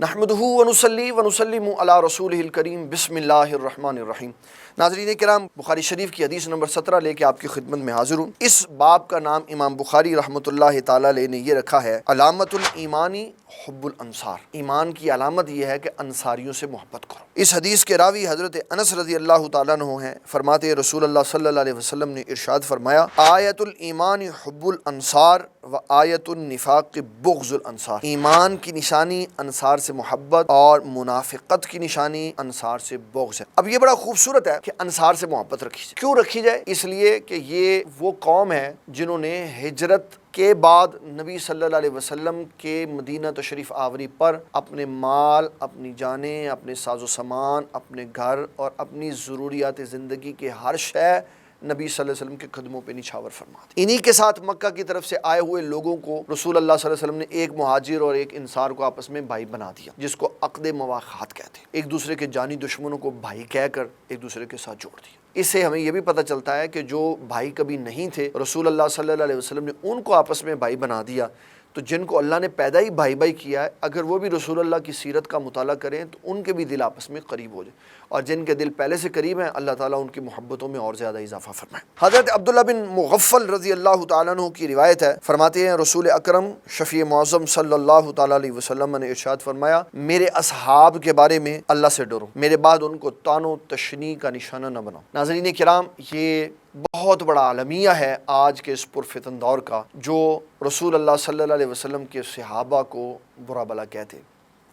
نحمدہ ونصلی ونسلم علی رسولہ الکریم بسم اللہ الرحمن الرحیم۔ ناظرین کرام، بخاری شریف کی حدیث نمبر 17 لے کے آپ کی خدمت میں حاضر ہوں۔ اس باب کا نام امام بخاری رحمۃ اللہ تعالی علیہ نے یہ رکھا ہے علامت الایمانی حب الانصار۔ ایمان کی علامت یہ ہے کہ انصاریوں سے محبت کرو۔ اس حدیث کے راوی حضرت انس رضی اللہ تعالیٰ عنہ ہیں، فرماتے رسول اللہ صلی اللہ علیہ وسلم نے ارشاد فرمایا آیت الایمان حب الانصار و آیت النفاق بغض الانصار۔ ایمان کی نشانی انصار سے محبت اور منافقت کی نشانی انصار سے بغض ہے۔ اب یہ بڑا خوبصورت ہے کہ انصار سے محبت رکھی جائے۔ کیوں رکھی جائے؟ اس لیے کہ یہ وہ قوم ہے جنہوں نے ہجرت کے بعد نبی صلی اللہ علیہ وسلم کے مدینہ تشریف آوری پر اپنے مال، اپنی جانیں، اپنے ساز و سامان، اپنے گھر اور اپنی ضروریات زندگی کے ہر شے نبی صلی اللہ علیہ وسلم کے قدموں پہ نچھاور فرما دی۔ انہی کے ساتھ مکہ کی طرف سے آئے ہوئے لوگوں کو رسول اللہ صلی اللہ علیہ وسلم نے ایک مہاجر اور ایک انصار کو آپس میں بھائی بنا دیا، جس کو عقد مواخات کہتے ہیں۔ ایک دوسرے کے جانی دشمنوں کو بھائی کہہ کر ایک دوسرے کے ساتھ جوڑ دیا۔ اس سے ہمیں یہ بھی پتہ چلتا ہے کہ جو بھائی کبھی نہیں تھے، رسول اللہ صلی اللہ علیہ وسلم نے ان کو آپس میں بھائی بنا دیا۔ تو جن کو اللہ نے پیدا ہی بھائی بھائی کیا ہے، اگر وہ بھی رسول اللہ کی سیرت کا مطالعہ کریں تو ان کے بھی دل آپس میں قریب ہو جائے، اور جن کے دل پہلے سے قریب ہیں اللہ تعالیٰ ان کی محبتوں میں اور زیادہ اضافہ فرمائے۔ حضرت عبداللہ بن مغفل رضی اللہ تعالیٰ عنہ کی روایت ہے، فرماتے ہیں رسول اکرم شفیع معظم صلی اللہ تعالیٰ علیہ وسلم نے ارشاد فرمایا میرے اصحاب کے بارے میں اللہ سے ڈرو، میرے بعد ان کو طعن و تشنیع کا نشانہ نہ بناؤ۔ ناظرین کرام، یہ بہت بڑا عالمیہ ہے آج کے اس پرفتن دور کا، جو رسول اللہ صلی اللہ علیہ وسلم کے صحابہ کو برا بلا کہتے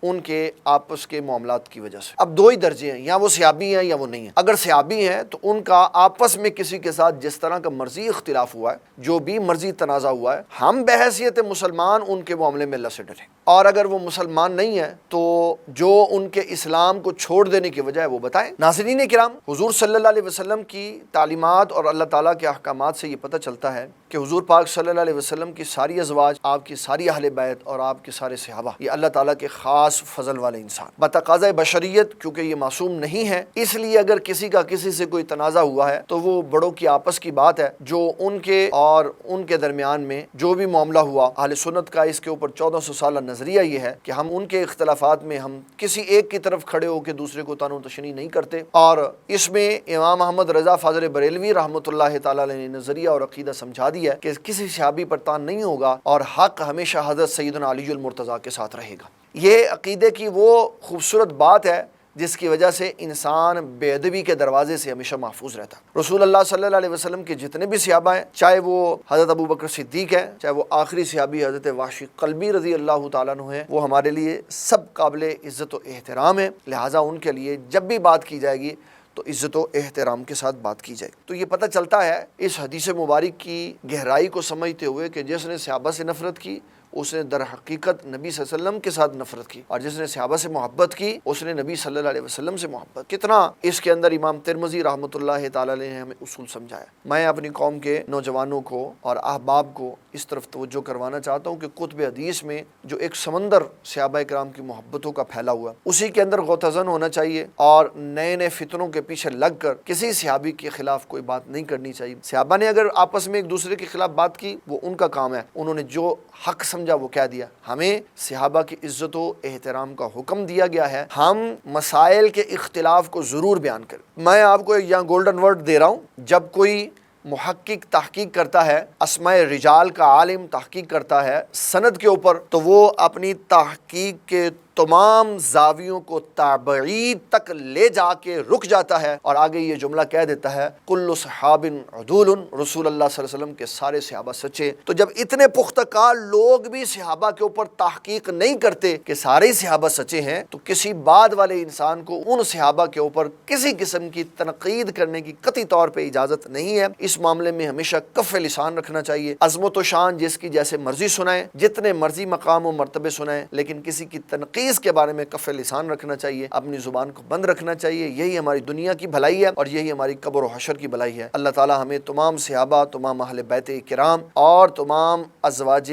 ان کے آپس کے معاملات کی وجہ سے۔ اب دو ہی درجے ہیں، یا وہ صحابی ہیں یا وہ نہیں ہیں۔ اگر صحابی ہیں تو ان کا آپس میں کسی کے ساتھ جس طرح کا مرضی اختلاف ہوا ہے، جو بھی مرضی تنازع ہوا ہے، ہم بحیثیت مسلمان ان کے معاملے میں اللہ سے ڈریں۔ اور اگر وہ مسلمان نہیں ہے تو جو ان کے اسلام کو چھوڑ دینے کی وجہ ہے وہ بتائیں۔ ناظرین کرام، حضور صلی اللہ علیہ وسلم کی تعلیمات اور اللہ تعالیٰ کے احکامات سے یہ پتہ چلتا ہے کہ حضور پاک صلی اللہ علیہ وسلم کی ساری ازواج، آپ کی ساری اہل بیت اور آپ کے سارے صحابہ یہ اللہ تعالیٰ کے خاص فضل والے انسان بتقاضۂ بشریت، کیونکہ یہ معصوم نہیں ہے، اس لیے اگر کسی کا کسی سے کوئی تنازع ہوا ہے تو وہ بڑوں کی آپس کی بات ہے، جو ان کے اور ان کے درمیان میں جو بھی معاملہ ہوا۔ اہل سنت کا اس کے اوپر 1400 سالہ نظریہ یہ ہے کہ ہم ان کے اختلافات میں ہم کسی ایک کی طرف کھڑے ہو کے دوسرے کو طعن و تشنیع نہیں کرتے، اور اس میں امام احمد رضا فاضل بریلوی رحمۃ اللہ تعالیٰ علیہ نے نظریہ اور عقیدہ سمجھا دیا کہ کسی صحابی پر طعن نہیں ہوگا اور حق ہمیشہ حضرت سیدنا علی المرتضیٰ کے ساتھ رہے گا۔ یہ عقیدے کی وہ خوبصورت بات ہے جس کی وجہ سے انسان بے ادبی کے دروازے سے ہمیشہ محفوظ رہتا ہے۔ رسول اللہ صلی اللہ علیہ وسلم کے جتنے بھی صحابہ ہیں، چاہے وہ حضرت ابو بکر صدیق ہیں، چاہے وہ آخری صحابی حضرت وحشی قلبی رضی اللہ تعالیٰ عنہ ہیں، وہ ہمارے لیے سب قابل عزت و احترام ہیں، لہٰذا ان کے لیے جب بھی بات کی جائے گی تو عزت و احترام کے ساتھ بات کی جائے۔ تو یہ پتہ چلتا ہے اس حدیث مبارک کی گہرائی کو سمجھتے ہوئے کہ جس نے صحابہ سے نفرت کی اس نے در حقیقت نبی صلی اللہ علیہ وسلم کے ساتھ نفرت کی، اور جس نے صحابہ سے محبت کی اس نے نبی صلی اللہ علیہ وسلم سے محبت۔ کتنا اس کے اندر امام ترمذی رحمۃ اللہ تعالی علیہ نے ہمیں اصول سمجھایا۔ میں اپنی قوم کے نوجوانوں کو اور احباب کو اس طرف توجہ کروانا چاہتا ہوں کہ کتب حدیث میں جو ایک سمندر صحابہ کرام کی محبتوں کا پھیلا ہوا ہے، اسی کے اندر غوطہ ہونا چاہیے، اور نئے نئے فتنوں کے پیچھے لگ کر کسی صحابی کے خلاف کوئی بات نہیں کرنی چاہیے۔ صحابہ نے اگر آپس میں ایک دوسرے کے خلاف بات کی وہ ان کا کام ہے، انہوں نے جو حق سمجھا وہ کہہ دیا۔ ہمیں صحابہ کی عزت و احترام کا حکم دیا گیا ہے، ہم مسائل کے اختلاف کو ضرور بیان کریں۔ میں آپ کو یہاں گولڈن ورڈ دے رہا ہوں، جب کوئی محقق تحقیق کرتا ہے، اسماء رجال کا عالم تحقیق کرتا ہے سند کے اوپر، تو وہ اپنی تحقیق کے تمام زاویوں کو تابعید تک لے جا کے رک جاتا ہے اور آگے یہ جملہ کہہ دیتا ہے کل صحاب عدول، رسول اللہ صلی اللہ علیہ وسلم کے سارے صحابہ سچے۔ تو جب اتنے پختہ کار لوگ بھی صحابہ کے اوپر تحقیق نہیں کرتے کہ سارے صحابہ سچے ہیں، تو کسی بعد والے انسان کو ان صحابہ کے اوپر کسی قسم کی تنقید کرنے کی قطعی طور پہ اجازت نہیں ہے۔ اس معاملے میں ہمیشہ کف لسان رکھنا چاہیے، عظمت و شان جس کی جیسے مرضی سنائیں، جتنے مرضی مقام و مرتبے سنائیں، لیکن کسی کی تنقید کے بارے میں کف لسان رکھنا چاہیے، اپنی زبان کو بند رکھنا چاہیے۔ یہی ہماری دنیا کی بھلائی ہے اور یہی ہماری قبر و حشر کی بھلائی ہے۔ اللہ تعالی ہمیں تمام صحابہ، تمام اہل بیت کرام اور تمام ازواج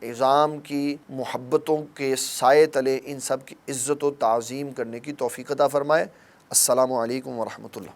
اعظام کی محبتوں کے سائے تلے ان سب کی عزت و تعظیم کرنے کی توفیق عطا فرمائے۔ السلام علیکم ورحمۃ اللہ۔